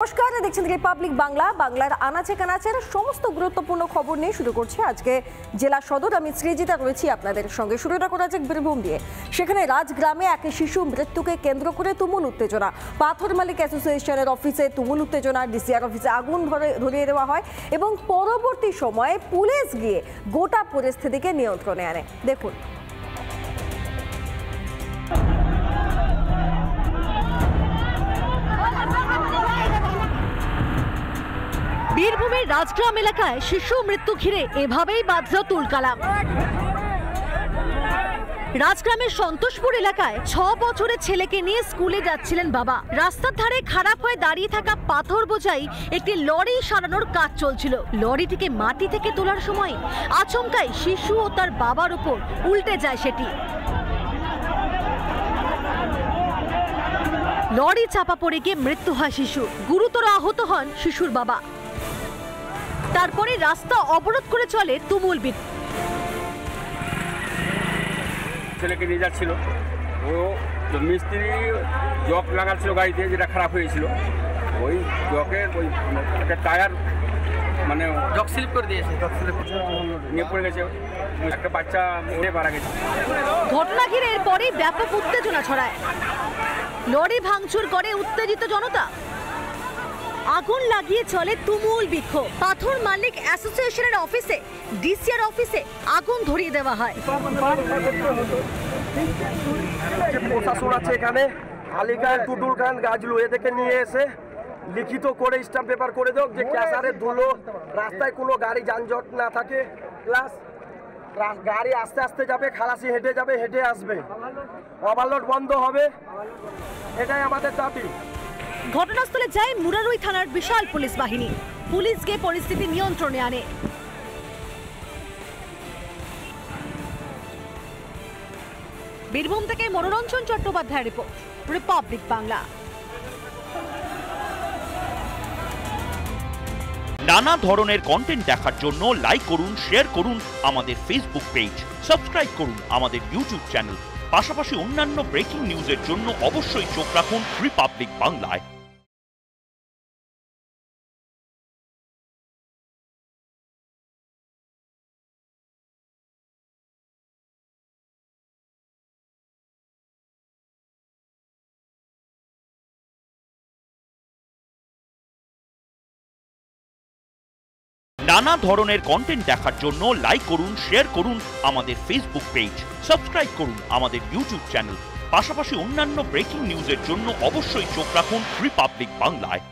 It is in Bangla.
নমস্কার, দেখছেন রিপাবলিক বাংলা। বাংলার আনাচে কানাচের সমস্ত গুরুত্বপূর্ণ খবর নিয়ে শুরু করছি আজকে জেলা সদর। আমি সৃজিতা রয়েছি আপনাদের সঙ্গে। শুরুটা করা যাক বীরভূম দিয়ে। সেখানে রাজগ্রামে এক শিশু মৃত্যুকে কেন্দ্র করে তুমুল উত্তেজনা। পাথর মালিক অ্যাসোসিয়েশনের অফিসে তুমুল উত্তেজনা, ডিসিআর অফিসে আগুন ধরিয়ে দেওয়া হয় এবং পরবর্তী সময়ে পুলিশ গিয়ে গোটা পরিস্থিতিকে নিয়ন্ত্রণে আনে। দেখুন। বীরভূমের রাজগ্রাম এলাকায় শিশু মৃত্যু ঘিরে এভাবেই বাঁধল তুলকালাম। রাজগ্রামের সন্তোষপুর এলাকায় 6 বছরের ছেলেকে নিয়ে স্কুলে যাচ্ছিলেন বাবা। রাস্তার ধারে খারাপ হয়ে দাঁড়িয়ে থাকা পাথর বোঝাই একটি লরি সারানোর কাজ চলছিল। লরিটিকে মাটি থেকে তোলার সময় আচমকাই শিশু ও তার বাবার উপর উল্টে যায় সেটি। লরি চাপা পড়ে গিয়ে মৃত্যু হয় শিশু। গুরুতর আহত হন শিশুর বাবা। তারপরে রাস্তা অবরোধ করে চলে তুমুল বিক্ষোভ। ছেলেকে নিয়ে যাচ্ছিল, ও মিস্ত্রি জক লাগাচ্ছিল গাড়িতে, যেটা খারাপ হয়েছিল। ওই জকের ওই একটা টায়ার মানে জক স্লিপ করে দিয়েছে, নিয়ে পড়ে গেছে। একটা বাচ্চা মারা গেছে। ঘটনা ঘিরে এরপরে ব্যাপক উত্তেজনা ছড়ায়। লরি ভাঙচুর করে উত্তেজিত জনতা। আগুন লাগিয়ে চলে তুমুল বিক্ষোভ। পাথর মালিক অ্যাসোসিয়েশনের অফিসে, ডিসিআর অফিসে আগুন ধরিয়ে দেওয়া হয়। প্রশাসন আছে এখানে, আলী খান, টুটুল খান, গাজলু, এদেরকে নিয়ে এসে লিখিত করে স্ট্যাম্প পেপার করে দাও যে ক্যাসারের ধুলো, রাস্তায় কোনো গাড়ি যানজট না থাকে, প্লাস গাড়ি আস্তে আস্তে যাবে, খালাসি হেঁটে যাবে, হেঁটে আসবে, ওভারলোড বন্ধ হবে, এটাই আমাদের দাবি। ঘটনাস্থলে যায় মুরারুই থানার বিশাল পুলিশ বাহিনী। পুলিশ গিয়ে পরিস্থিতি নিয়ন্ত্রণে আনে। বীরভূম থেকে মনোরঞ্জন চট্টোপাধ্যায়ের রিপোর্ট, রিপাবলিক বাংলা। নানা ধরনের কন্টেন্ট দেখার জন্য লাইক করুন, শেয়ার করুন আমাদের ফেসবুক পেজ, সাবস্ক্রাইব করুন আমাদের ইউটিউব চ্যানেল। পাশাপাশি অন্যান্য ব্রেকিং নিউজের জন্য অবশ্যই চোখ রাখুন রিপাবলিক বাংলায়। নানা ধরনের কন্টেন্ট দেখার জন্য লাইক করুন, শেয়ার করুন আমাদের ফেসবুক পেজ, সাবস্ক্রাইব করুন আমাদের ইউটিউব চ্যানেল। পাশাপাশি অন্যান্য ব্রেকিং নিউজের জন্য অবশ্যই চোখ রাখুন রিপাবলিক বাংলায়।